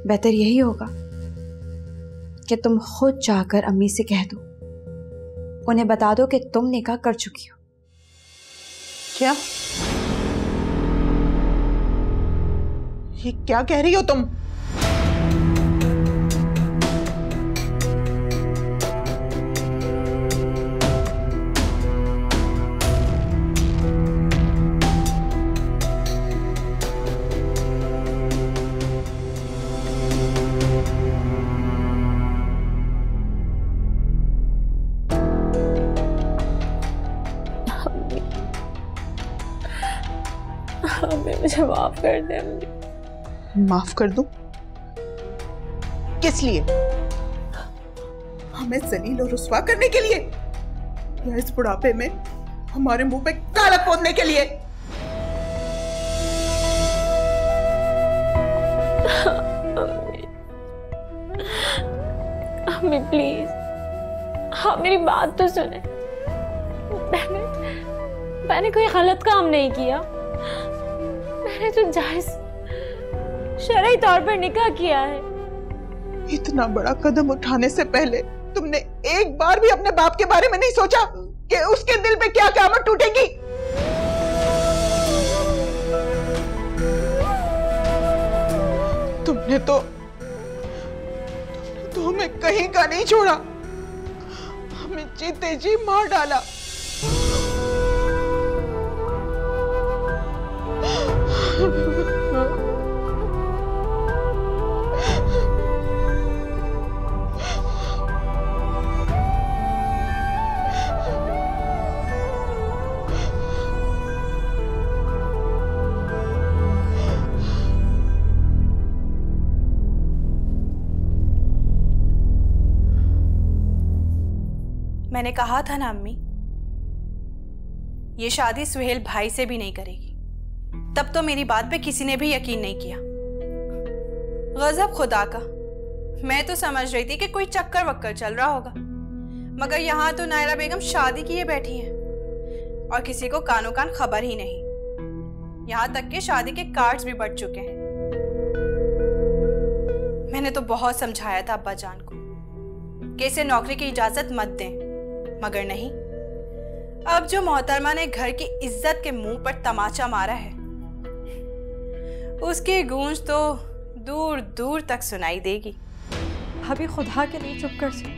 बेहतर यही होगा कि तुम खुद जाकर अम्मी से कह दो, उन्हें बता दो कि तुम निकाह कर चुकी हो। क्या? ये क्या कह रही हो तुम? मुझे माफ कर दे। माफ कर दूं? किस लिए? हमें जलील और रुस्वा करने के लिए, या इस बुढ़ापे में हमारे मुंह पे काला पोतने के लिए? अम्मी प्लीज, आप मेरी बात तो सुने। मैंने कोई गलत काम नहीं किया। मैंने तो जायज शरई तौर पर निकाह किया है। इतना बड़ा कदम उठाने से पहले तुमने एक बार भी अपने बाप के बारे में नहीं सोचा कि उसके दिल पे क्या क़यामत टूटेगी? तुमने तो हमें कहीं का नहीं छोड़ा, हमें जीते जी मार डाला। मैंने कहा था ना अम्मी, ये शादी सुहेल भाई से भी नहीं करेगी। तब तो मेरी बात पे किसी ने भी यकीन नहीं किया। गजब खुदा का, मैं तो समझ रही थी कि कोई चक्कर वक्कर चल रहा होगा, मगर यहाँ तो नायरा बेगम शादी किए बैठी हैं और किसी को कानो कान खबर ही नहीं। यहाँ तक कि शादी के कार्ड्स भी बढ़ चुके हैं। मैंने तो बहुत समझाया था अब्बा जान को कि इसे नौकरी की इजाजत मत दें, मगर नहीं। अब जो मोहतरमा ने घर की इज्जत के मुंह पर तमाचा मारा है, उसकी गूंज तो दूर दूर तक सुनाई देगी। अभी खुदा के लिए चुप कर जाओ।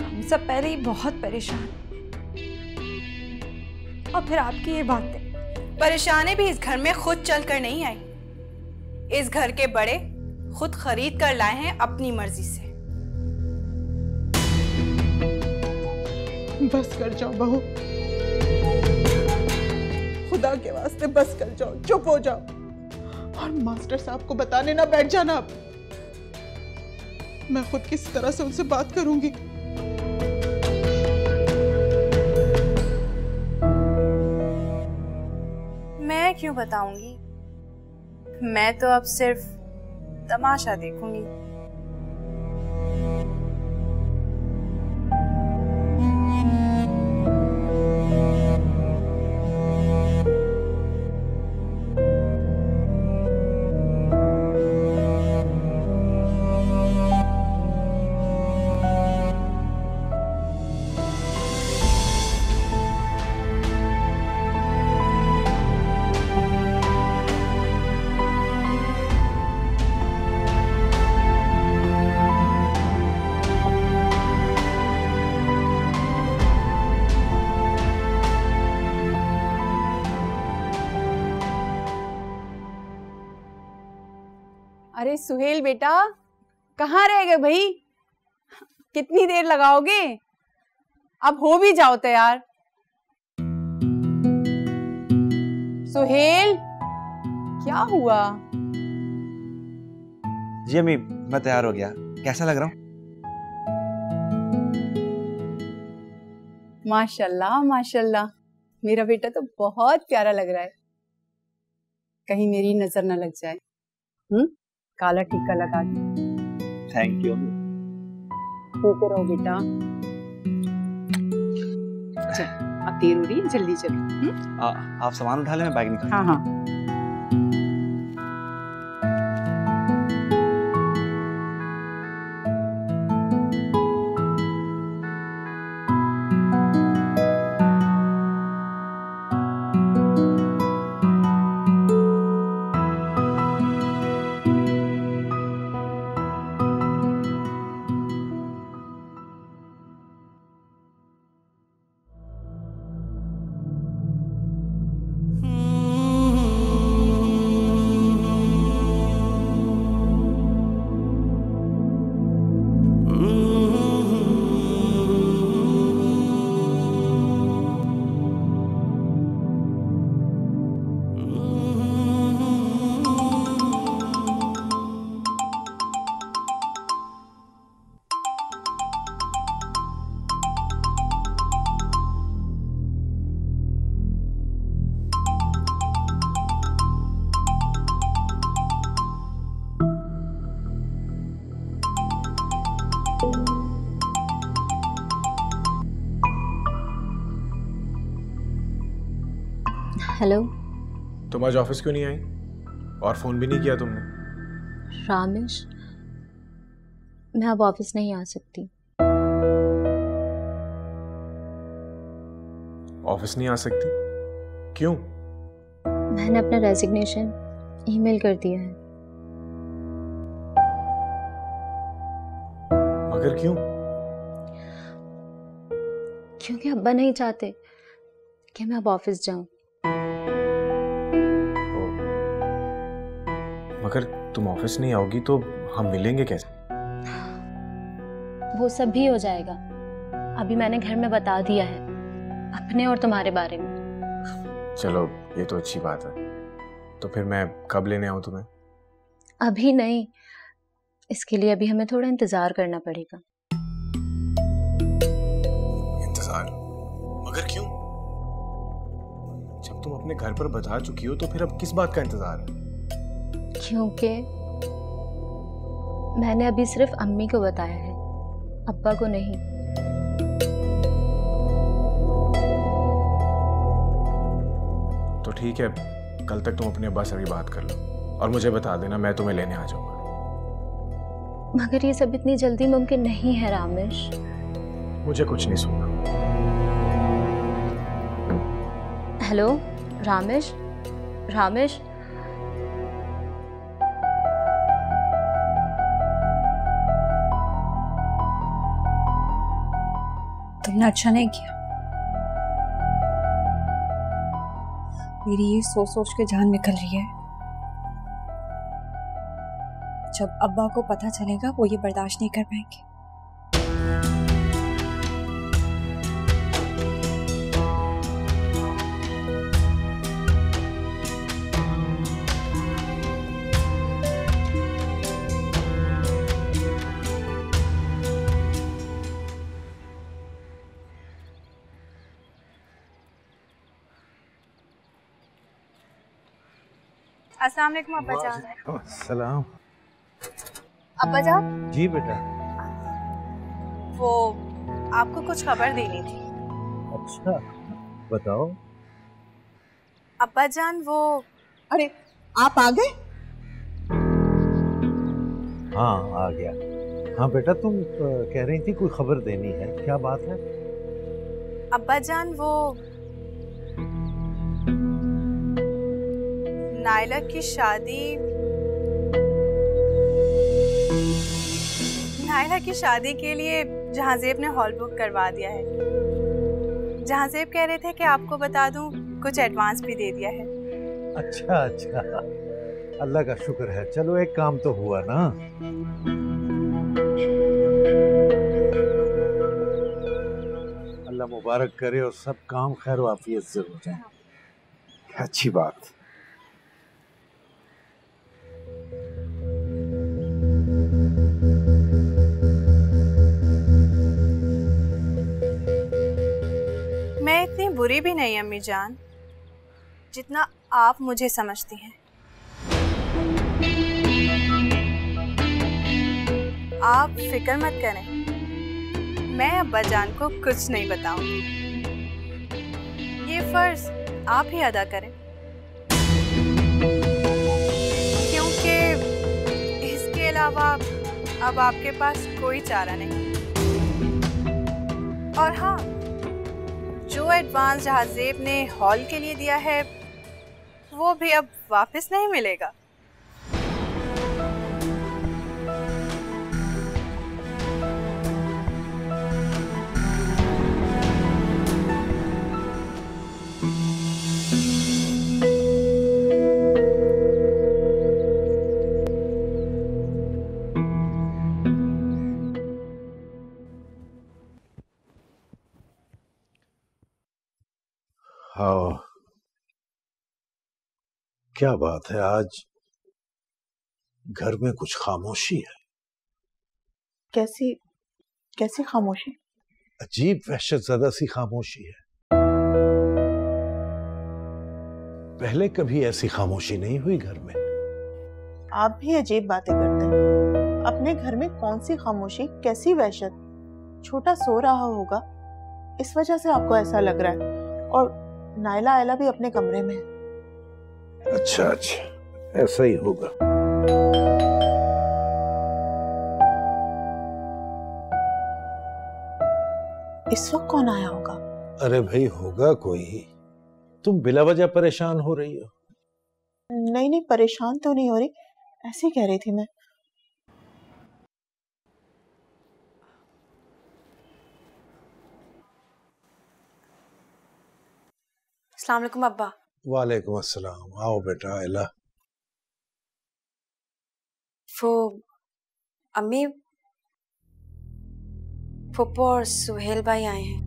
हम सब पहले ही बहुत परेशान, और फिर आपकी ये बातें। परेशानी भी इस घर में खुद चलकर नहीं आई। इस घर के बड़े खुद खरीद कर लाए हैं अपनी मर्जी से। बस कर जाओ बहू, खुदा के वास्ते बस कर जाओ, चुप हो जाओ और मास्टर साहब को बताने ना बैठ जाना। अब मैं खुद किस तरह से उनसे बात करूंगी। मैं क्यों बताऊंगी? मैं तो अब सिर्फ तमाशा देखूंगी। अरे सुहेल बेटा, कहाँ रह गए भाई? कितनी देर लगाओगे? अब हो भी जाओ तैयार। सुहेल, क्या हुआ? जी अम्मी, मैं तैयार हो गया। कैसा लग रहा हूँ? माशाल्लाह माशाल्लाह, मेरा बेटा तो बहुत प्यारा लग रहा है। कहीं मेरी नजर न लग जाए। काला टीका लगा के। Thank you. ठीक रहो बेटा। चल, अब देर हो रही है, जल्दी चलो। आप सामान उठा ले, मैं बैग निकाल। हाँ हाँ। हेलो। तुम आज ऑफिस क्यों नहीं आई और फोन भी नहीं किया तुमने? रामेश, मैं अब ऑफिस नहीं आ सकती। ऑफिस नहीं आ सकती? क्यों? मैंने अपना रेजिग्नेशन ईमेल कर दिया है। मगर क्यों? क्योंकि अब्बा नहीं चाहते कि मैं अब ऑफिस जाऊं। मगर तुम ऑफिस नहीं आओगी तो हम मिलेंगे कैसे? वो सब भी हो जाएगा। अभी मैंने घर में बता दिया है अपने और तुम्हारे बारे में। चलो ये तो अच्छी बात है। तो फिर मैं कब लेने आऊं तुम्हें? अभी नहीं, इसके लिए अभी हमें थोड़ा इंतजार करना पड़ेगा। इंतजार? मगर क्यों? जब तुम अपने घर पर बता चुकी हो तो फिर अब किस बात का इंतजार है? क्योंकि मैंने अभी सिर्फ अम्मी को बताया है, अब्बा को नहीं। तो ठीक है, कल तक तुम अपने अब्बा से भी बात कर लो और मुझे बता देना, मैं तुम्हें लेने आ जाऊंगा। मगर ये सब इतनी जल्दी मुमकिन नहीं है रामेश। मुझे कुछ नहीं सुनना। हेलो रामेश, रामेश। तुमने अच्छा नहीं किया। मेरी ये सोच सोच के जान निकल रही है। जब अब्बा को पता चलेगा वो ये बर्दाश्त नहीं कर पाएंगे। अस्सलाम वालेकुम अब्बा जान। सलाम। अब्बा जान, जी बेटा। वो आपको कुछ खबर देनी थी। अच्छा बताओ। अब्बा जान वो, अरे आप आ गए? हाँ आ गया। हाँ बेटा तुम कह रही थी कोई खबर देनी है, क्या बात है? अब्बा जान वो नायला की शादी के लिए जहांजेब ने हॉल बुक करवा दिया है। जहांजेब कह रहे थे कि आपको बता दूं, कुछ एडवांस भी दे दिया है। अच्छा अच्छा, अल्लाह का शुक्र है। चलो एक काम तो हुआ ना। अल्लाह मुबारक करे और सब काम खैर वाफियत से हो जाए। अच्छी बात। मैं इतनी बुरी भी नहीं अम्मी जान, जितना आप मुझे समझती हैं। आप फिक्र मत करें, मैं अब्बा जान को कुछ नहीं बताऊंगी। ये फर्ज आप ही अदा करें, क्योंकि इसके अलावा अब आपके पास कोई चारा नहीं। और हाँ, जो एडवांस जहाजेब ने हॉल के लिए दिया है वो भी अब वापस नहीं मिलेगा। हाँ क्या बात है, आज घर में कुछ खामोशी है। कैसी कैसी खामोशी? अजीब वहशत ज़दा सी खामोशी है। पहले कभी ऐसी खामोशी नहीं हुई घर में। आप भी अजीब बातें करते हैं। अपने घर में कौन सी खामोशी, कैसी वहशत? छोटा सो रहा होगा, इस वजह से आपको ऐसा लग रहा है। और नायला आयला भी अपने कमरे में है। अच्छा अच्छा, ऐसा ही होगा। इस वक्त कौन आया होगा? अरे भाई होगा कोई, तुम बिला वजह परेशान हो रही हो। नहीं नहीं, परेशान तो नहीं हो रही, ऐसे ही कह रही थी मैं। अस्सलाम वालेकुम अब्बा। वालेकुम अस्सलाम। आओ बेटा आयला। वो अम्मी, फुप्पो और सुहेल भाई आए हैं।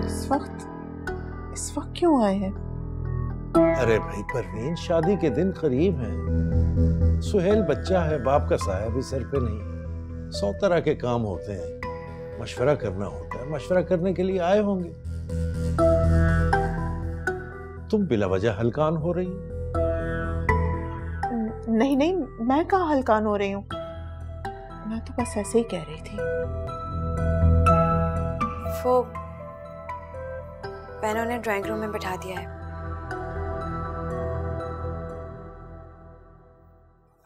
इस वक्त क्यों आए हैं? अरे भाई परवीन, शादी के दिन करीब हैं। सुहेल बच्चा है, बाप का साया भी सर पे नहीं। 100 तरह के काम होते हैं, मशवरा करना होता है, मशवरा करने के लिए आए होंगे। तुम बिला वजह हलकान हो रही हो। नहीं नहीं, मैं कहाँ हलकान हो रही हूँ, मैं तो बस ऐसे ही कह रही थी। वो मैंने उन्हें ड्राइंग रूम में बैठा दिया है।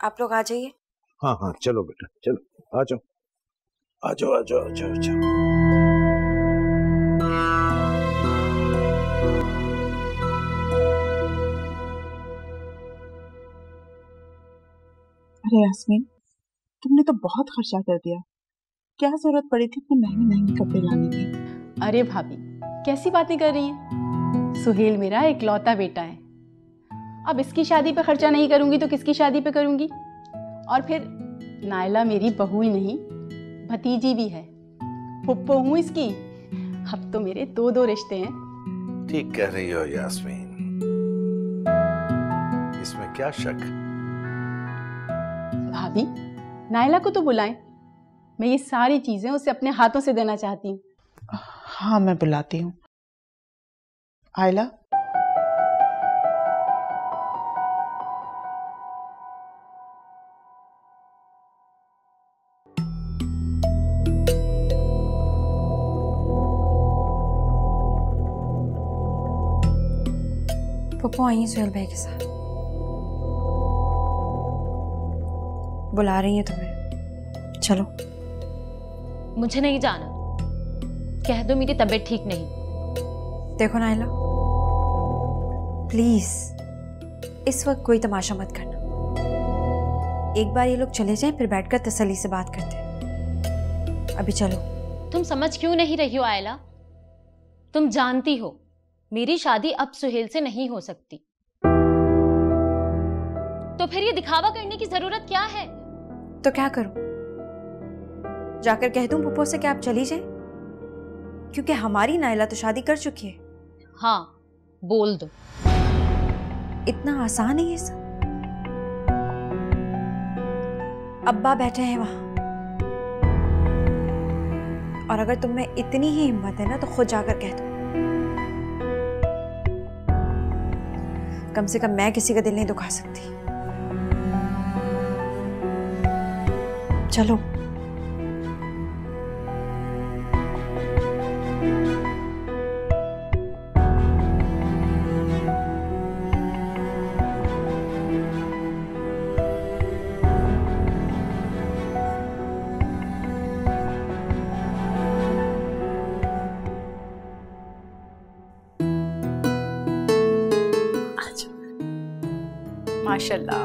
आप लोग आ जाइए। हाँ हाँ चलो बेटा चलो, आ जाओ आ जाओ आ जाओ आ जाओ आ जाओ। अरे यास्मीन, तुमने तो बहुत खर्चा कर दिया। क्या जरूरत पड़ी थी इतने महंगे महंगे कपड़े लाने की? अरे भाभी, कैसी बातें कर रही हैं? सुहेल मेरा इकलौता बेटा है। अब इसकी शादी पे खर्चा नहीं करूंगी तो किसकी शादी पे करूंगी? और फिर नायला मेरी बहू ही नहीं, भतीजी भी है, फुप्पो हूँ इसकी। अब तो मेरे दो रिश्ते हैं। ठीक कह रही हो यास्मीन, इसमें क्या शक। भाभी, नायला को तो बुलाएं, मैं ये सारी चीजें उसे अपने हाथों से देना चाहती हूँ। हाँ मैं बुलाती हूँ। आयला, पप्पू आई हैं सुहेल भाई के साथ, बुला रही हैं तुम्हें, चलो। मुझे नहीं जाना, कह दो मेरी तबीयत ठीक नहीं। देखो नायला, प्लीज इस वक्त कोई तमाशा मत करना। एक बार ये लोग चले जाएं, फिर बैठकर तसल्ली से बात करते हैं। अभी चलो। तुम समझ क्यों नहीं रही हो आयला? तुम जानती हो मेरी शादी अब सुहेल से नहीं हो सकती, तो फिर ये दिखावा करने की जरूरत क्या है? तो क्या करूं? जाकर कह दूं पुप्पो से कि आप चली जाएं? क्योंकि हमारी नायला तो शादी कर चुकी है। हाँ, बोल दो। इतना आसान है ये सब? अब्बा बैठे हैं वहां, और अगर तुम में इतनी ही हिम्मत है ना तो खुद जाकर कह दो। कम से कम मैं किसी का दिल नहीं दुखा सकती। चलो। माशाल्लाह।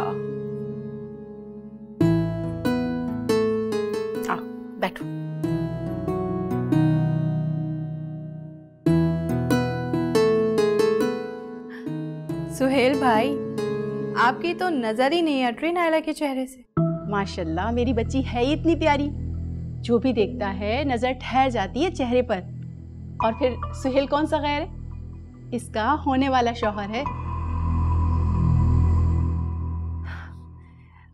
आओ बैठो। सुहेल भाई, आपकी तो नजर ही नहीं हट रही नायला के चेहरे से। माशाल्लाह, मेरी बच्ची है ही इतनी प्यारी, जो भी देखता है नजर ठहर जाती है चेहरे पर। और फिर सुहेल कौन सा गैर है? इसका होने वाला शौहर है।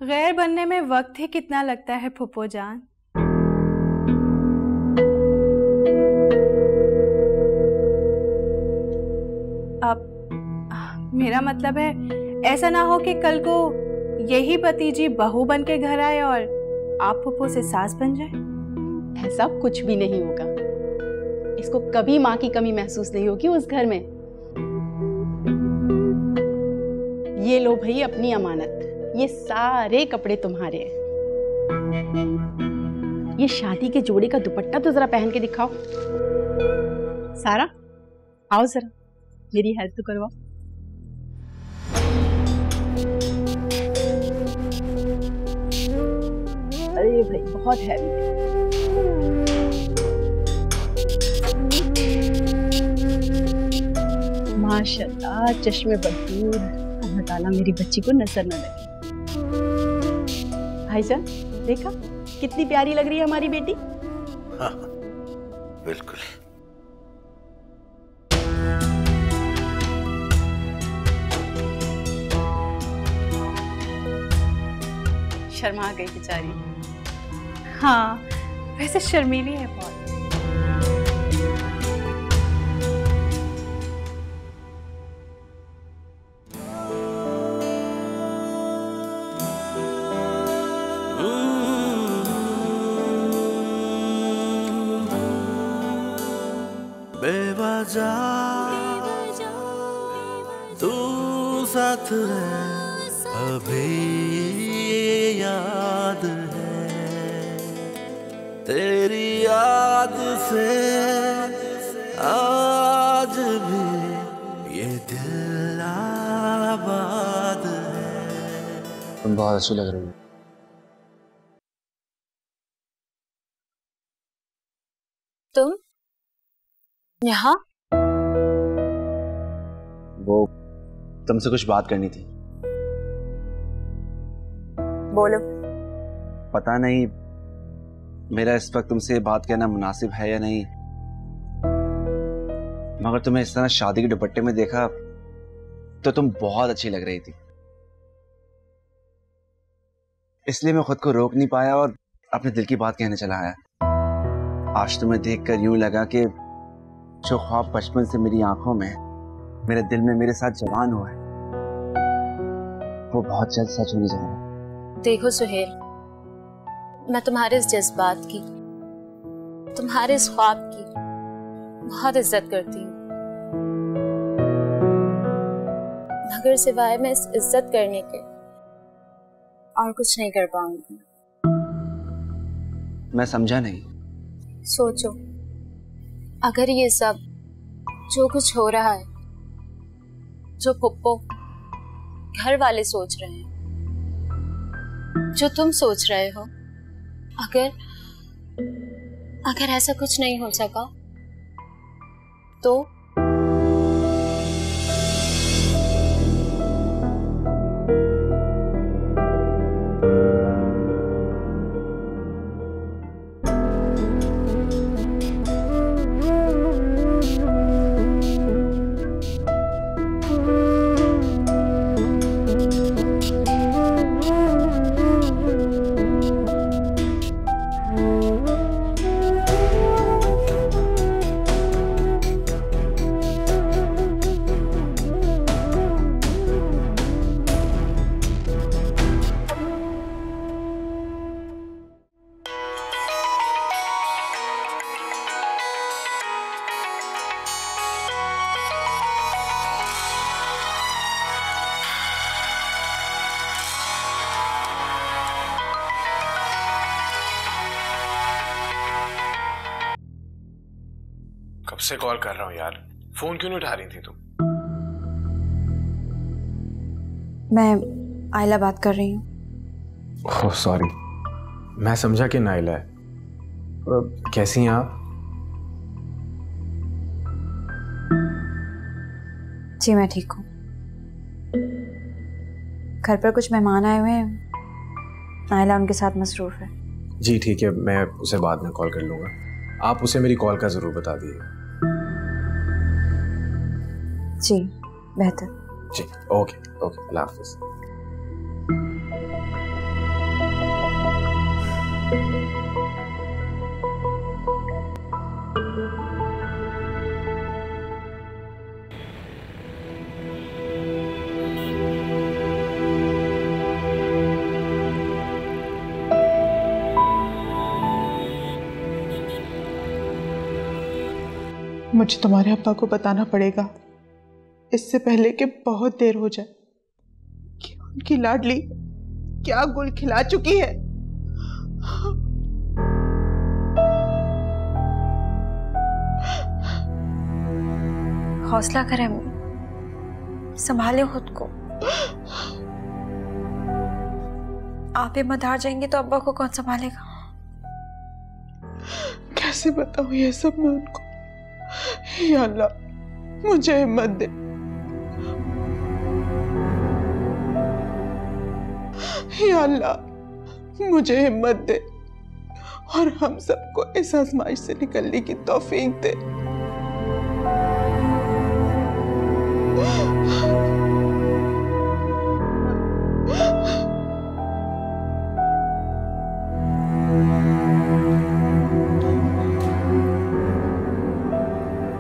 गैर बनने में वक्त ही कितना लगता है फुप्पो जान। अब मेरा मतलब है, ऐसा ना हो कि कल को यही भतीजी बहू बन के घर आए और आप फुप्पो से सास बन जाए। ऐसा कुछ भी नहीं होगा। इसको कभी माँ की कमी महसूस नहीं होगी उस घर में। ये लो भाई अपनी अमानत, ये सारे कपड़े तुम्हारे हैं। ये शादी के जोड़े का दुपट्टा तो जरा पहन के दिखाओ। सारा आओ जरा मेरी हेल्प तो करवाओ। अरे भाई बहुत हैवी है। माशाल्लाह चश्मे बदूर, अल्लाह ताला मेरी बच्ची को नजर न लगे। भाईजान देखा कितनी प्यारी लग रही है हमारी बेटी। हाँ, बिल्कुल। शर्मा गई बेचारी। हाँ वैसे शर्मीली है बहुत। बेवजह तू साथ है अभी याद है, तेरी याद से आज भी ये दिल आबाद है। तुम बहुत अच्छी लग रही हो। तुम यहाँ? वो तुमसे कुछ बात करनी थी। बोलो। पता नहीं मेरा इस वक्त तुमसे बात करना मुनासिब है या नहीं, मगर तुम्हें इस तरह शादी के दुपट्टे में देखा तो तुम बहुत अच्छी लग रही थी, इसलिए मैं खुद को रोक नहीं पाया और अपने दिल की बात कहने चला आया। आज तुम्हें देखकर यूं लगा कि जो ख्वाब बचपन से मेरी आंखों में, मेरे दिल में मेरे साथ जवान हुआ है, वो बहुत जल्द सच होने जा रहा है। देखो सुहेल, मैं तुम्हारे इस जज्बात की, तुम्हारे इस ख्वाब की बहुत इज्जत करती हूँ, मगर सिवाय मैं इस इज्जत करने के और कुछ नहीं कर पाऊंगी। मैं समझा नहीं। सोचो, अगर ये सब जो कुछ हो रहा है, जो पुप्पो घर वाले सोच रहे हैं, जो तुम सोच रहे हो, अगर ऐसा कुछ नहीं हो सका तो कब से कॉल कर रहा हूँ यार, फोन क्यों नहीं उठा रही थी तुम? मैं आयला बात कर रही हूँ। ओह सॉरी, मैं समझा कि नाइला है। कैसी हैं आप? जी मैं ठीक हूँ। घर पर कुछ मेहमान आए हुए हैं, नाइला उनके साथ मसरूफ है। जी ठीक है, मैं उसे बाद में कॉल कर लूँगा। आप उसे मेरी कॉल का ज़रूर बता दीजिए। जी बेहतर। जी ओके ओके, अल्लाह हाफिज़। मुझे तुम्हारे अब्बा को बताना पड़ेगा, इससे पहले कि बहुत देर हो जाए। उनकी लाडली क्या गुल खिला चुकी है। हौसला करें अम्मी, संभाले खुद को। आप ही मत हार जाएंगे तो अब्बा को कौन संभालेगा? कैसे बताऊं ये सब मैं उनको। या अल्लाह मुझे हिम्मत दे, या अल्लाह मुझे हिम्मत दे और हम सबको इस आजमाइश से निकलने की तौफीक दे।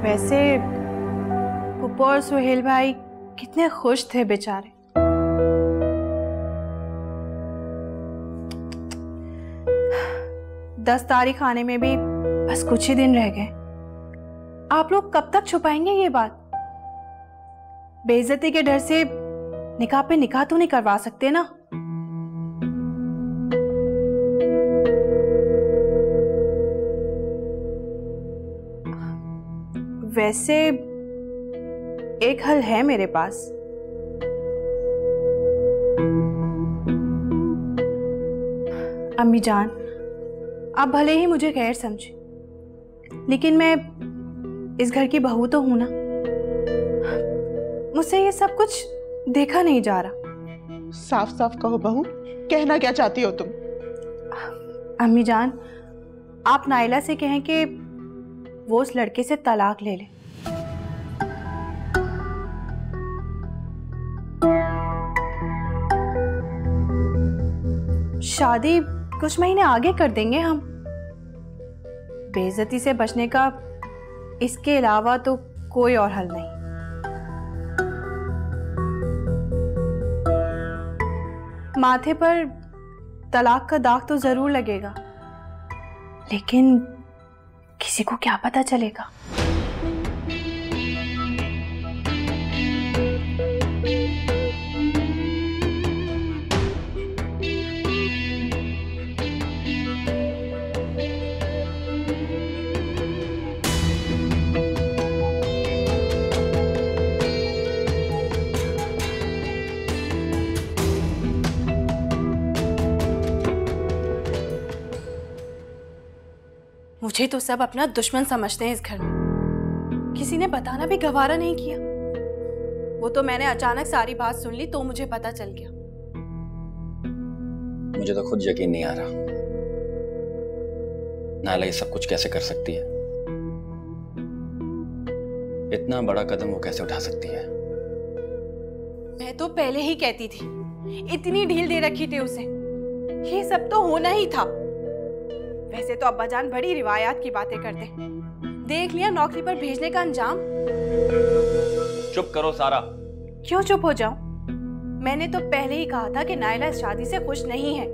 वैसे पुप्पो और सुहेल भाई कितने खुश थे बेचारे। 10 तारीख आने में भी बस कुछ ही दिन रह गए। आप लोग कब तक छुपाएंगे ये बात? बेइज्जती के डर से निकाह पे निकाह तो नहीं करवा सकते ना। वैसे एक हल है मेरे पास। अम्मी जान, आप भले ही मुझे गैर समझे, लेकिन मैं इस घर की बहू तो हूं ना। मुझसे ये सब कुछ देखा नहीं जा रहा। साफ साफ कहो बहू, कहना क्या चाहती हो तुम? अम्मी जान, आप नाइला से कहें कि वो उस लड़के से तलाक ले ले। शादी कुछ महीने आगे कर देंगे हम। बेइज्जती से बचने का इसके अलावा तो कोई और हल नहीं। माथे पर तलाक का दाग तो जरूर लगेगा, लेकिन किसी को क्या पता चलेगा? मुझे तो सब अपना दुश्मन समझते हैं इस घर में। किसी ने बताना भी गवारा नहीं किया। वो तो मैंने अचानक सारी बात सुन ली तो मुझे पता चल गया। मुझे तो खुद यकीन नहीं आ रहा, नाइला ये सब कुछ कैसे कर सकती है? इतना बड़ा कदम वो कैसे उठा सकती है? मैं तो पहले ही कहती थी, इतनी ढील दे रखी थी उसे। ये सब तो होना ही था। वैसे तो अब्बाजान बड़ी रिवायात की बातें करते। देख लिया नौकरी पर भेजने का अंजाम। चुप करो सारा। क्यों चुप हो जाऊं? मैंने तो पहले ही कहा था कि नाइला इस शादी से खुश नहीं है।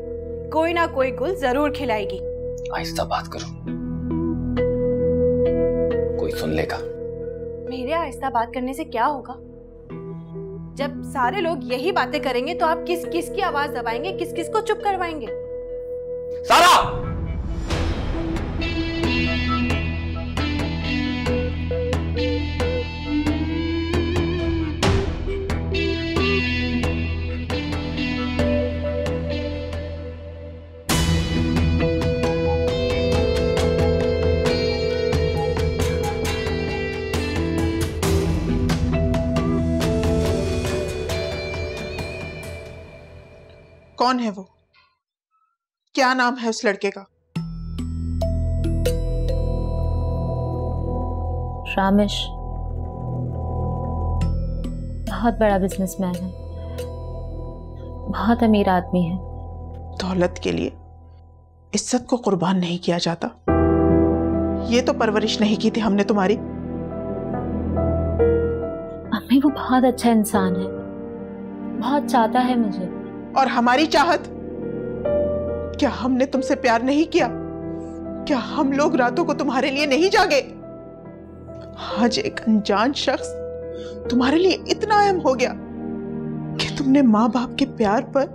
कोई ना कोई गुल जरूर खिलाएगी। आहिस्ता बात करो, कोई सुन लेगा। मेरे आहिस्ता बात करने से क्या होगा? जब सारे लोग यही बातें करेंगे तो आप किस किस की आवाज दबाएंगे, किस किस को चुप करवाएंगे? सारा! कौन है वो? क्या नाम है उस लड़के का? रामेश बहुत बड़ा बिजनेसमैन है, बहुत अमीर आदमी है। दौलत के लिए इज्जत को कुर्बान नहीं किया जाता। ये तो परवरिश नहीं की थी हमने तुम्हारी। अम्मी वो बहुत अच्छा इंसान है, बहुत चाहता है मुझे। और हमारी चाहत? क्या हमने तुमसे प्यार नहीं किया? क्या हम लोग रातों को तुम्हारे लिए नहीं जागे? आज एक अनजान शख्स तुम्हारे लिए इतना अहम हो गया कि तुमने माँ बाप के प्यार पर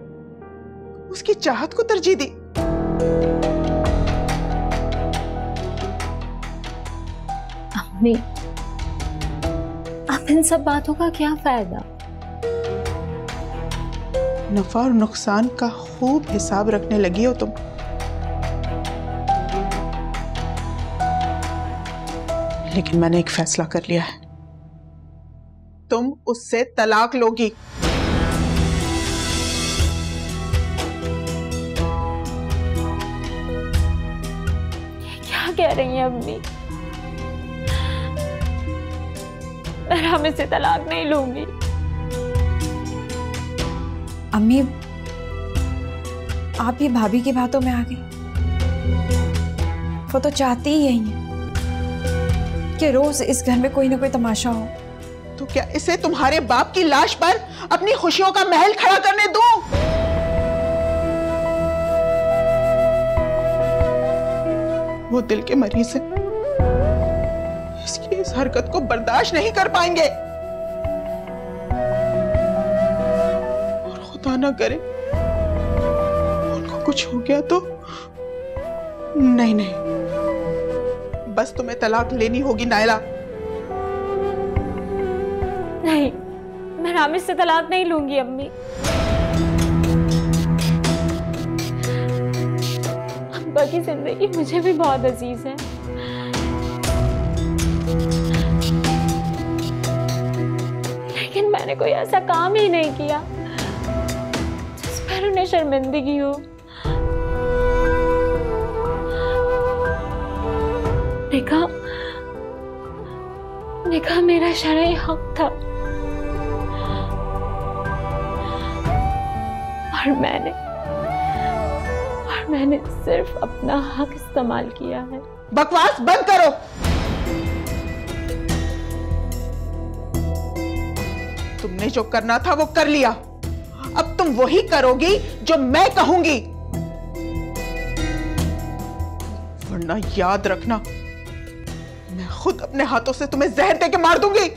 उसकी चाहत को तरजीह दी। अम्मी, अब इन सब बातों का क्या फायदा? नफा और नुकसान का खूब हिसाब रखने लगी हो तुम। लेकिन मैंने एक फैसला कर लिया है, तुम उससे तलाक लोगी। क्या कह रही हैं अम्मी? मैं रामिद से तलाक नहीं लूंगी। अम्मी, आप ये भाभी की बातों में आ गई। वो तो चाहती ही यही है कि रोज इस घर में कोई ना कोई तमाशा हो। तो क्या इसे तुम्हारे बाप की लाश पर अपनी खुशियों का महल खड़ा करने दूं? वो दिल के मरीज है, इसकी इस हरकत को बर्दाश्त नहीं कर पाएंगे। और खुदा ना करे उनको कुछ हो गया तो। नहीं नहीं, बस तुम्हें तलाक लेनी होगी नायला। नहीं, मैं रामिद से तलाक नहीं लूंगी अम्मी। अब्बा की जिंदगी मुझे भी बहुत अजीज है, लेकिन मैंने कोई ऐसा काम ही नहीं किया जिस पर उन्हें शर्मिंदगी हो। निकाह मेरा शरई हक था और मैंने सिर्फ अपना हक इस्तेमाल किया है। बकवास बंद करो। तुमने जो करना था वो कर लिया, अब तुम वही करोगी जो मैं कहूंगी। वरना याद रखना, मैं खुद अपने हाथों से तुम्हें जहर देके मार दूंगी।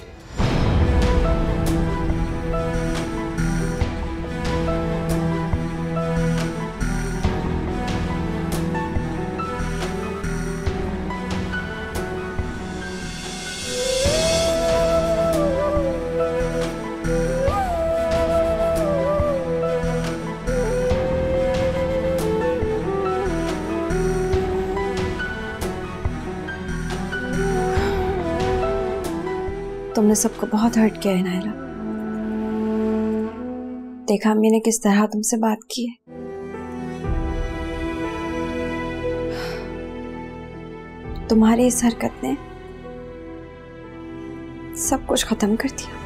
तुमने सबको बहुत हर्ट किया है नायला। देखा अम्मी ने किस तरह तुमसे बात की है। तुम्हारी इस हरकत ने सब कुछ खत्म कर दिया।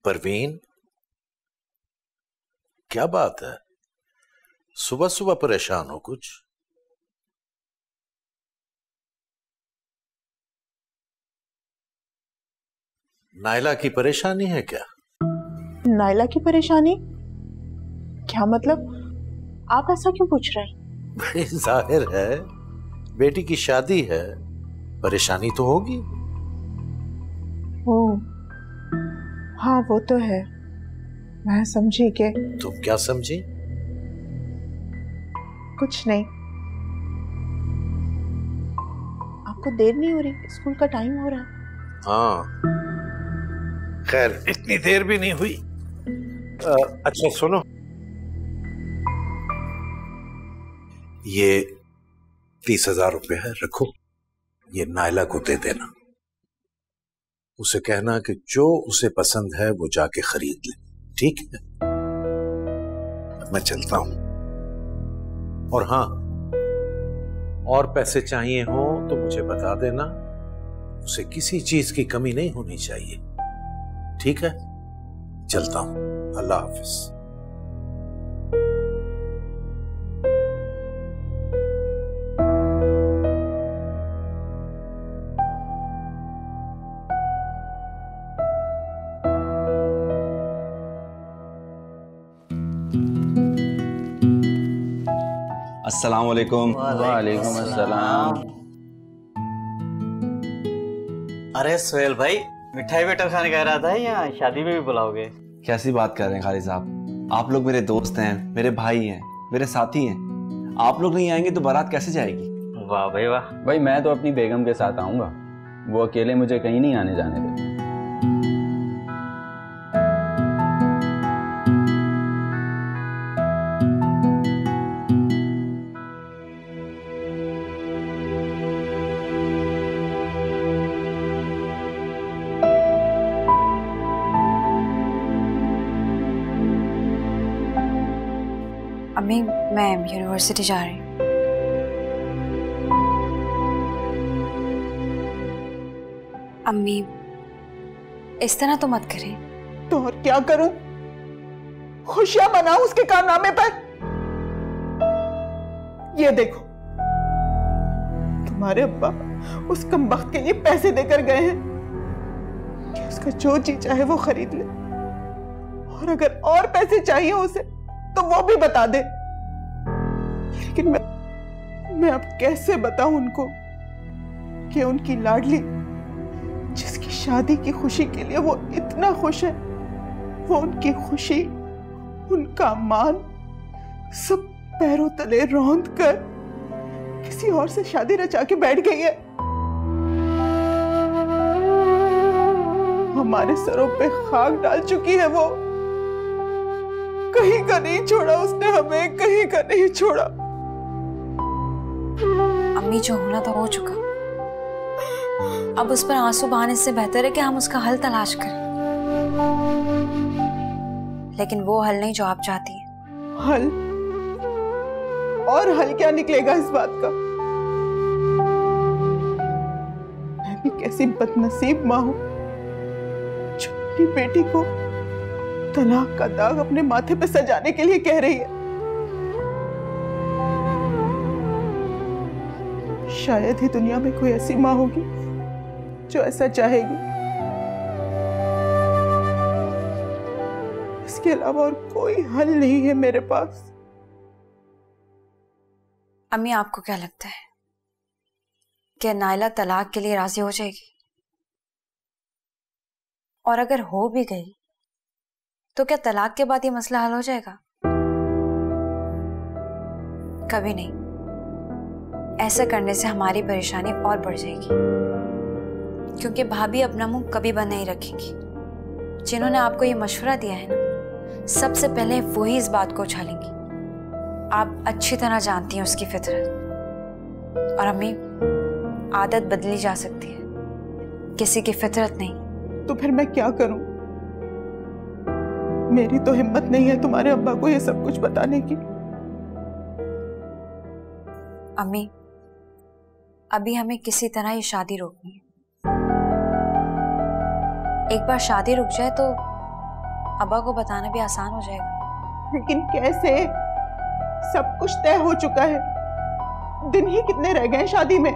परवीन, क्या बात है? सुबह सुबह परेशान हो कुछ? नायला की परेशानी है क्या? नायला की परेशानी? क्या मतलब? आप ऐसा क्यों पूछ रहे हैं? भाई जाहिर है, बेटी की शादी है, परेशानी तो होगी। ओह हाँ, वो तो है। मैं समझी कि। तुम क्या समझी? कुछ नहीं। आपको देर नहीं हो रही? स्कूल का टाइम हो रहा है। हाँ, खैर इतनी देर भी नहीं हुई। अच्छा सुनो, ये 30,000 रुपए है, रखो। ये नायला को दे देना। उसे कहना कि जो उसे पसंद है वो जाके खरीद ले, ठीक है? मैं चलता हूं। और हाँ, और पैसे चाहिए हो तो मुझे बता देना, उसे किसी चीज की कमी नहीं होनी चाहिए। ठीक है, चलता हूं। अल्लाह हाफिज। अस्सलाम वालेकुम। वालेकुम अस्सलाम। अरे सोहेल भाई, मिठाई वेटर खाने कह रहा था या शादी में भी बुलाओगे? कैसी बात कर रहे हैं खालिद साहब, आप लोग मेरे दोस्त हैं, मेरे भाई हैं, मेरे साथी हैं। आप लोग नहीं आएंगे तो बारात कैसे जाएगी? वाह भाई वाह। भाई मैं तो अपनी बेगम के साथ आऊंगा, वो अकेले मुझे कहीं नहीं आने जाने देते। अम्मी, मैं यूनिवर्सिटी जा रही हूँ। अम्मी, इस तरह तो मत करें। तो और क्या करूं? खुशियां मनाऊं उसके कारनामे पर? ये देखो, तुम्हारे अब्बा उस कमबख्त के लिए पैसे देकर गए हैं कि उसका जो जी चाहे वो खरीद ले, और अगर और पैसे चाहिए उसे तो वो भी बता दे। लेकिन मैं अब कैसे बताऊं उनको कि उनकी लाडली, जिसकी शादी की खुशी के लिए वो इतना खुश है, वो उनकी खुशी, उनका मान सब पैरों तले रौंद कर किसी और से शादी रचा के बैठ गई है। हमारे सरों पे खाक डाल चुकी है वो। कहीं का नहीं छोड़ा उसने हमें, कहीं का नहीं छोड़ा। अम्मी, जो होना था हो चुका। अब उस पर आंसू बहाने से बेहतर है कि हम उसका हल तलाश करें, लेकिन वो हल नहीं जो आप चाहती हैं। हल? और हल क्या निकलेगा इस बात का? मैं भी कैसी बदनसीब मां हूं जो अपनी बेटी को तलाक का दाग अपने माथे पे सजाने के लिए कह रही है। शायद ही दुनिया में कोई ऐसी मां होगी जो ऐसा चाहेगी। इसके अलावा और कोई हल नहीं है मेरे पास। अम्मी, आपको क्या लगता है कि नायला तलाक के लिए राजी हो जाएगी? और अगर हो भी गई तो क्या तलाक के बाद ये मसला हल हो जाएगा? कभी नहीं। ऐसा करने से हमारी परेशानी और बढ़ जाएगी, क्योंकि भाभी अपना मुंह कभी बंद नहीं रखेंगी। जिन्होंने आपको ये मशवरा दिया है ना, सबसे पहले वो ही इस बात को उछालेंगी। आप अच्छी तरह जानती हैं उसकी फितरत। और अम्मी, आदत बदली जा सकती है, किसी की फितरत नहीं। तो फिर मैं क्या करूं? मेरी तो हिम्मत नहीं है तुम्हारे अब्बा को ये सब कुछ बताने की। अम्मी, अभी हमें किसी तरह ये शादी रोकनी है। एक बार शादी रुक जाए तो अब्बा को बताना भी आसान हो जाएगा। लेकिन कैसे? सब कुछ तय हो चुका है। दिन ही कितने रह गए शादी में?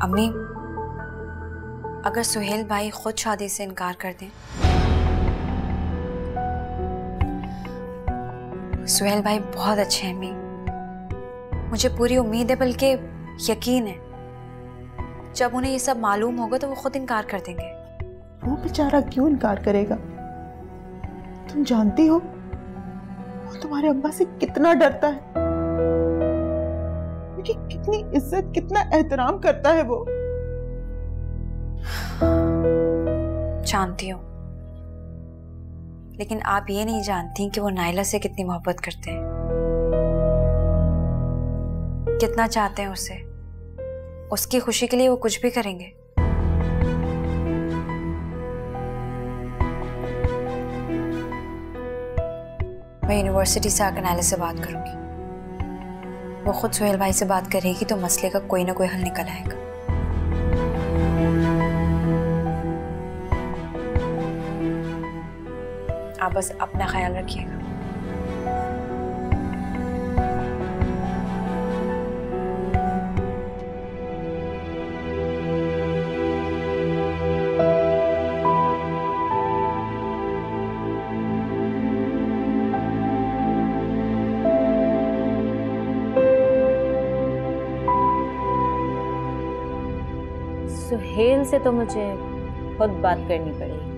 अम्मी, अगर सुहेल भाई खुद शादी से इनकार कर दें। सुहेल भाई बहुत अच्छे हैं अम्मी, मुझे पूरी उम्मीद है, बल्कि यकीन है, जब उन्हें ये सब मालूम होगा तो वो खुद इनकार कर देंगे। वो बेचारा क्यों इनकार करेगा? तुम जानती हो वो तुम्हारे अब्बा से कितना डरता है, उनकी कितनी इज्जत, कितना एहतराम करता है वो। जानती हूँ, लेकिन आप ये नहीं जानती कि वो नायला से कितनी मोहब्बत करते हैं, कितना चाहते हैं उसे। उसकी खुशी के लिए वो कुछ भी करेंगे। मैं यूनिवर्सिटी से आकर नाले से बात करूंगी। वो खुद सुहेल भाई से बात करेगी तो मसले का कोई ना कोई हल निकल आएगा। आप बस अपना ख्याल रखिएगा। सुहेल से तो मुझे खुद बात करनी पड़ेगी।